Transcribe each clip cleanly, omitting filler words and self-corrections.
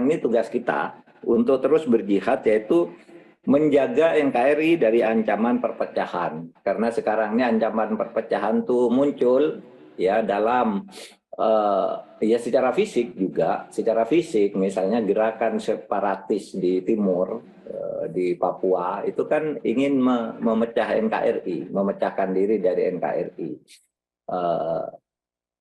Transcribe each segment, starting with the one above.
sekarang ini tugas kita untuk terus berjihad, yaitu menjaga NKRI dari ancaman perpecahan. Karena sekarang ini ancaman perpecahan tuh muncul ya dalam ya secara fisik juga, secara fisik misalnya gerakan separatis di timur, di Papua itu kan ingin memecah NKRI, memecahkan diri dari NKRI.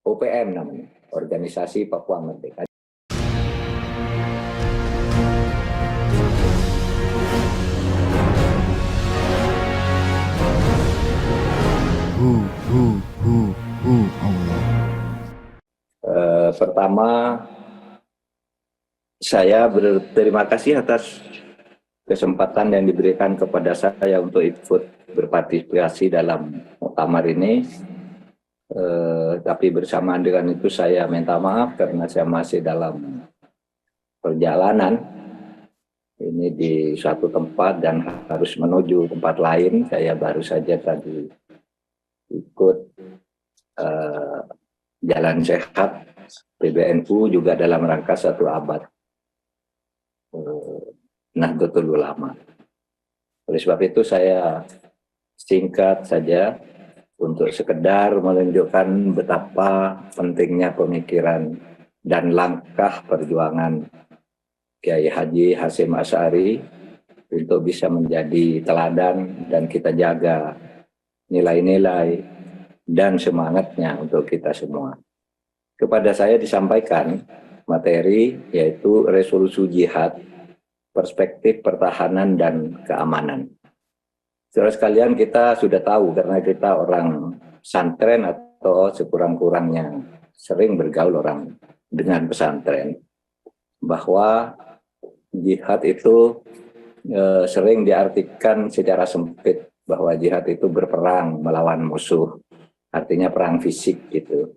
OPM namanya, Organisasi Papua Merdeka. Allah. Pertama, saya berterima kasih atas kesempatan yang diberikan kepada saya untuk ikut berpartisipasi dalam muktamar ini. Tapi bersamaan dengan itu saya minta maaf karena saya masih dalam perjalanan ini di suatu tempat dan harus menuju tempat lain. Saya baru saja tadi ikut jalan sehat PBNU juga dalam rangka 1 abad Nahdlatul Ulama. Oleh sebab itu saya singkat saja untuk sekedar menunjukkan betapa pentingnya pemikiran dan langkah perjuangan Kiai Haji Hasyim Asy'ari untuk bisa menjadi teladan dan kita jaga nilai-nilai dan semangatnya untuk kita semua. Kepada saya disampaikan materi yaitu resolusi jihad, perspektif pertahanan dan keamanan. Saudara sekalian, kita sudah tahu karena kita orang pesantren atau sekurang-kurangnya sering bergaul orang dengan pesantren, bahwa jihad itu sering diartikan secara sempit, bahwa jihad itu berperang melawan musuh, artinya perang fisik gitu.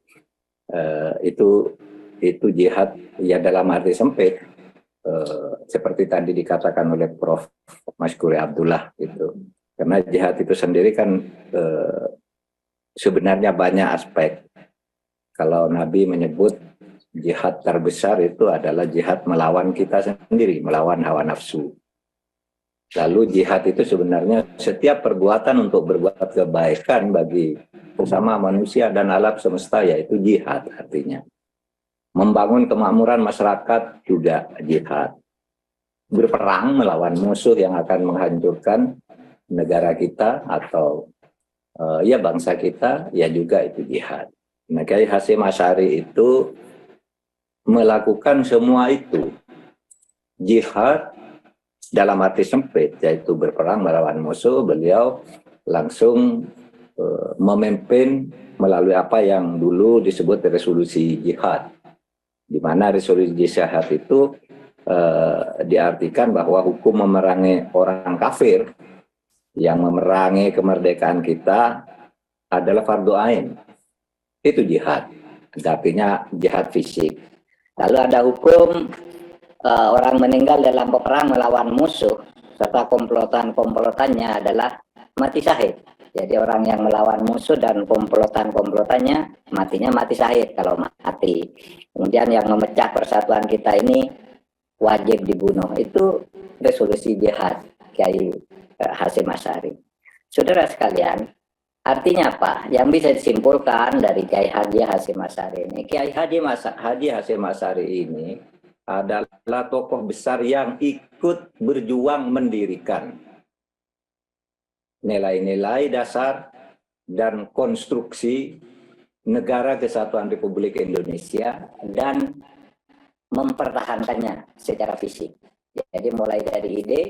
Itu jihad ya dalam arti sempit, seperti tadi dikatakan oleh Prof. Maskuri Abdullah itu. Karena jihad itu sendiri kan sebenarnya banyak aspek. Kalau Nabi menyebut jihad terbesar itu adalah jihad melawan kita sendiri, melawan hawa nafsu. Lalu jihad itu sebenarnya setiap perbuatan untuk berbuat kebaikan bagi sesama manusia dan alam semesta, yaitu jihad artinya. Membangun kemakmuran masyarakat juga jihad. Berperang melawan musuh yang akan menghancurkan negara kita atau ya bangsa kita, ya juga itu jihad. Nah, Kiai Hasyim Asy'ari itu melakukan semua itu. Jihad dalam arti sempit, yaitu berperang melawan musuh, beliau langsung memimpin melalui apa yang dulu disebut resolusi jihad. Di mana resolusi jihad itu diartikan bahwa hukum memerangi orang kafir yang memerangi kemerdekaan kita adalah fardu ain. Itu jihad, artinya jihad fisik. Lalu ada hukum orang meninggal dalam peperang melawan musuh serta komplotannya adalah mati syahid. Jadi orang yang melawan musuh dan komplotannya matinya mati syahid kalau mati. Kemudian yang memecah persatuan kita ini wajib dibunuh. Itu resolusi jihad Kiai Hasyim Asy'ari. Saudara sekalian, artinya apa? Yang bisa disimpulkan dari Kiai Haji Hasyim Asy'ari ini, Kiai Haji Hasyim Asy'ari ini adalah tokoh besar yang ikut berjuang mendirikan nilai-nilai dasar dan konstruksi Negara Kesatuan Republik Indonesia dan mempertahankannya secara fisik. Jadi mulai dari ide,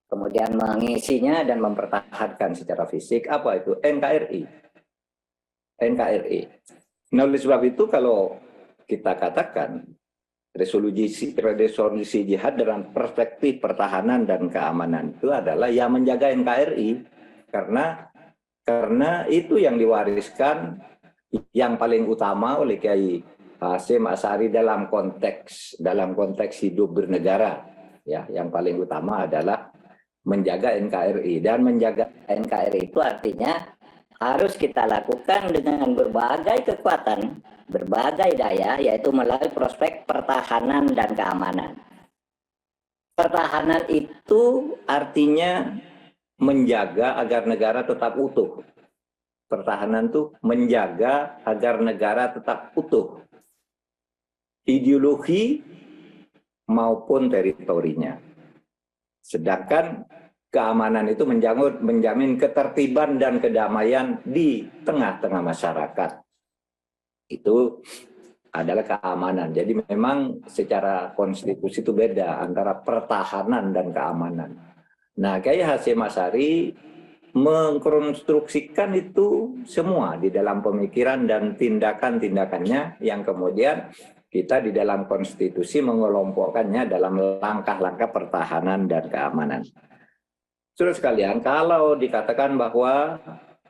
kemudian mengisinya dan mempertahankan secara fisik. Apa itu? NKRI. Nah, oleh sebab itu kalau kita katakan resolusi jihad dalam perspektif pertahanan dan keamanan itu adalah yang menjaga NKRI, karena itu yang diwariskan yang paling utama oleh Kiai Hasyim Asy'ari dalam konteks hidup bernegara. Ya, yang paling utama adalah menjaga NKRI, dan menjaga NKRI itu artinya harus kita lakukan dengan berbagai kekuatan, berbagai daya, yaitu melalui prospek pertahanan dan keamanan. Pertahanan itu artinya menjaga agar negara tetap utuh. Pertahanan itu menjaga agar negara tetap utuh, ideologi maupun teritorinya. Sedangkan keamanan itu menjamin ketertiban dan kedamaian di tengah-tengah masyarakat. Itu adalah keamanan. Jadi memang secara konstitusi itu beda antara pertahanan dan keamanan. Nah, Kiai Hasyim Asy'ari mengkonstruksikan itu semua di dalam pemikiran dan tindakan-tindakannya yang kemudian kita di dalam konstitusi mengelompokkannya dalam langkah-langkah pertahanan dan keamanan. Saudara sekalian, kalau dikatakan bahwa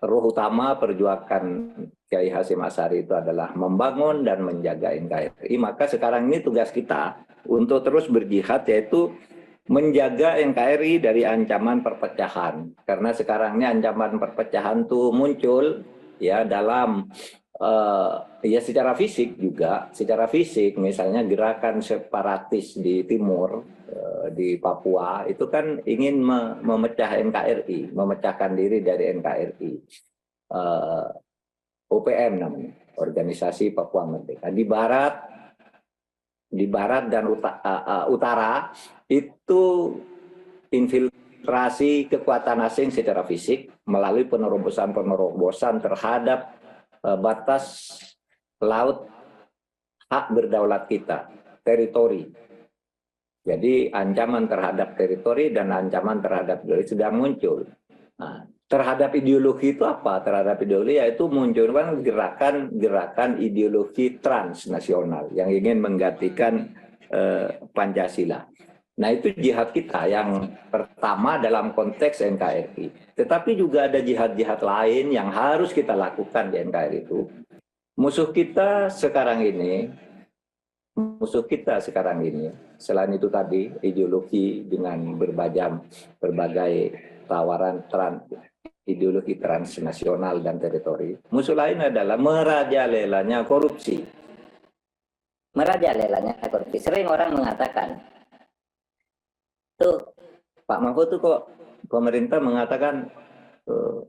roh utama perjuangan Kiai Hasyim Asy'ari itu adalah membangun dan menjaga NKRI, maka sekarang ini tugas kita untuk terus berjihad, yaitu menjaga NKRI dari ancaman perpecahan. Karena sekarang ini ancaman perpecahan tuh muncul ya dalam ya secara fisik juga, secara fisik misalnya gerakan separatis di timur, di Papua itu kan ingin memecah NKRI, memecahkan diri dari NKRI. OPM namanya, Organisasi Papua Merdeka. Di barat dan utara itu infiltrasi kekuatan asing secara fisik melalui penerobosan terhadap batas laut hak berdaulat kita, teritori. Jadi ancaman terhadap teritori dan ancaman terhadap ideologi sudah muncul. Nah, terhadap ideologi itu apa? Terhadap ideologi yaitu munculkan gerakan ideologi transnasional yang ingin menggantikan Pancasila. Nah, itu jihad kita yang pertama dalam konteks NKRI. Tetapi juga ada jihad-jihad lain yang harus kita lakukan di NKRI itu. Musuh kita sekarang ini, selain itu tadi ideologi dengan berbagai tawaran ideologi transnasional dan teritori. Musuh lain adalah merajalelanya korupsi. Merajalelanya korupsi. Sering orang mengatakan, tuh Pak Mahfud tuh kok pemerintah mengatakan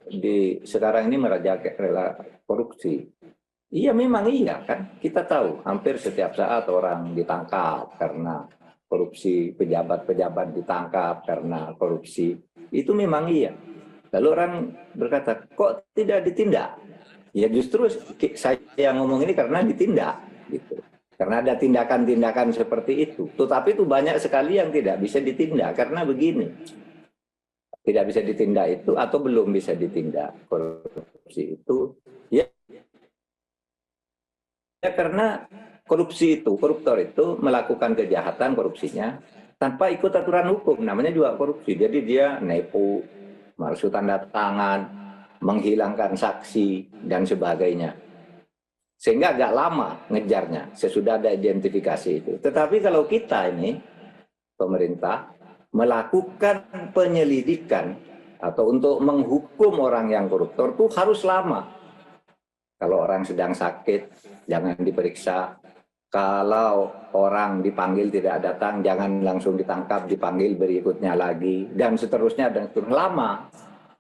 di sekarang ini merajalela korupsi. Iya, memang iya kan. Kita tahu hampir setiap saat orang ditangkap karena korupsi, pejabat-pejabat ditangkap karena korupsi. Itu memang iya. Lalu orang berkata, kok tidak ditindak? Ya justru saya ngomong ini karena ditindak, gitu. Karena ada tindakan-tindakan seperti itu. Tetapi itu banyak sekali yang tidak bisa ditindak karena begini. Tidak bisa ditindak itu atau belum bisa ditindak korupsi itu. Ya karena korupsi itu, koruptor itu melakukan kejahatan korupsinya tanpa ikut aturan hukum. Namanya juga korupsi. Jadi dia nepo, palsu tanda tangan, menghilangkan saksi, dan sebagainya. Sehingga agak lama ngejarnya, sesudah ada identifikasi itu. Tetapi kalau kita ini, pemerintah, melakukan penyelidikan atau untuk menghukum orang yang koruptor itu harus lama. Kalau orang sedang sakit, jangan diperiksa. Kalau orang dipanggil tidak datang, jangan langsung ditangkap, dipanggil berikutnya lagi, dan seterusnya, dan seterusnya lama.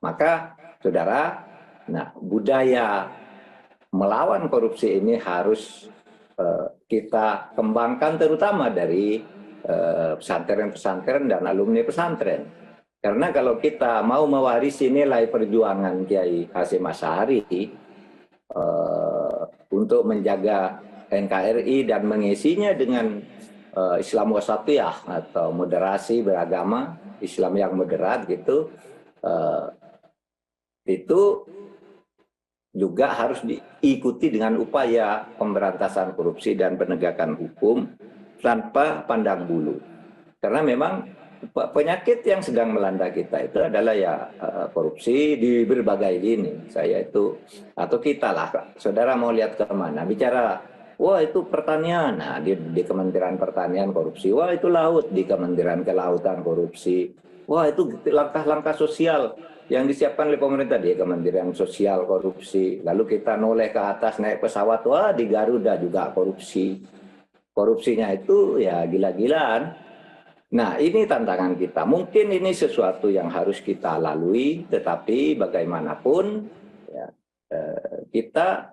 Maka, saudara, nah budaya melawan korupsi ini harus kita kembangkan terutama dari pesantren-pesantren dan alumni pesantren. Karena kalau kita mau mewarisi nilai perjuangan Kiai Hasyim Asy'ari untuk menjaga NKRI dan mengisinya dengan Islam wasatiyah atau moderasi beragama, Islam yang moderat gitu, itu juga harus diikuti dengan upaya pemberantasan korupsi dan penegakan hukum tanpa pandang bulu. Karena memang penyakit yang sedang melanda kita itu adalah ya korupsi di berbagai lini. Saya itu, atau kita lah, saudara mau lihat ke mana, bicara, wah itu pertanian, nah di Kementerian Pertanian korupsi, wah itu laut, di Kementerian Kelautan korupsi, wah itu langkah-langkah sosial yang disiapkan oleh pemerintah di Kementerian Sosial korupsi, lalu kita noleh ke atas naik pesawat, wah di Garuda juga korupsi. Korupsinya itu ya gila-gilaan. Nah, ini tantangan kita. Mungkin ini sesuatu yang harus kita lalui, tetapi bagaimanapun ya, kita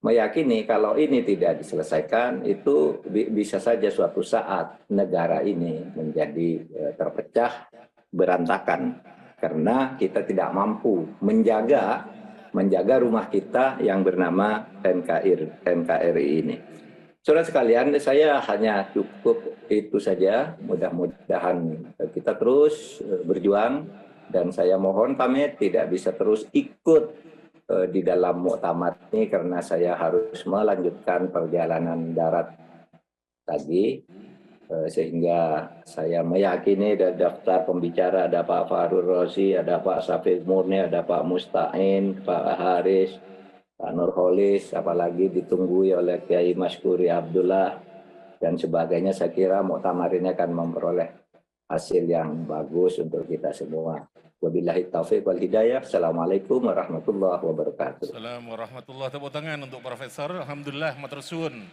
meyakini kalau ini tidak diselesaikan, itu bisa saja suatu saat negara ini menjadi terpecah, berantakan, karena kita tidak mampu menjaga rumah kita yang bernama NKRI ini. Saudara sekalian, saya hanya cukup itu saja. Mudah-mudahan kita terus berjuang, dan saya mohon pamit tidak bisa terus ikut di dalam muktamar ini karena saya harus melanjutkan perjalanan darat tadi, sehingga saya meyakini ada daftar pembicara, ada Pak Farul Rozi, ada Pak Safid Murni, ada Pak Musta'in, Pak Haris, Pak Nurholis, apalagi ditunggu oleh Kiai Maskuri Abdullah dan sebagainya. Saya kira muktamar ini akan memperoleh hasil yang bagus untuk kita semua. Wabillahi taufiq wal hidayah. Assalamualaikum warahmatullahi wabarakatuh. Assalamualaikum warahmatullahi wabarakatuh. Tepuk tangan untuk Profesor. Alhamdulillah, matur suwun.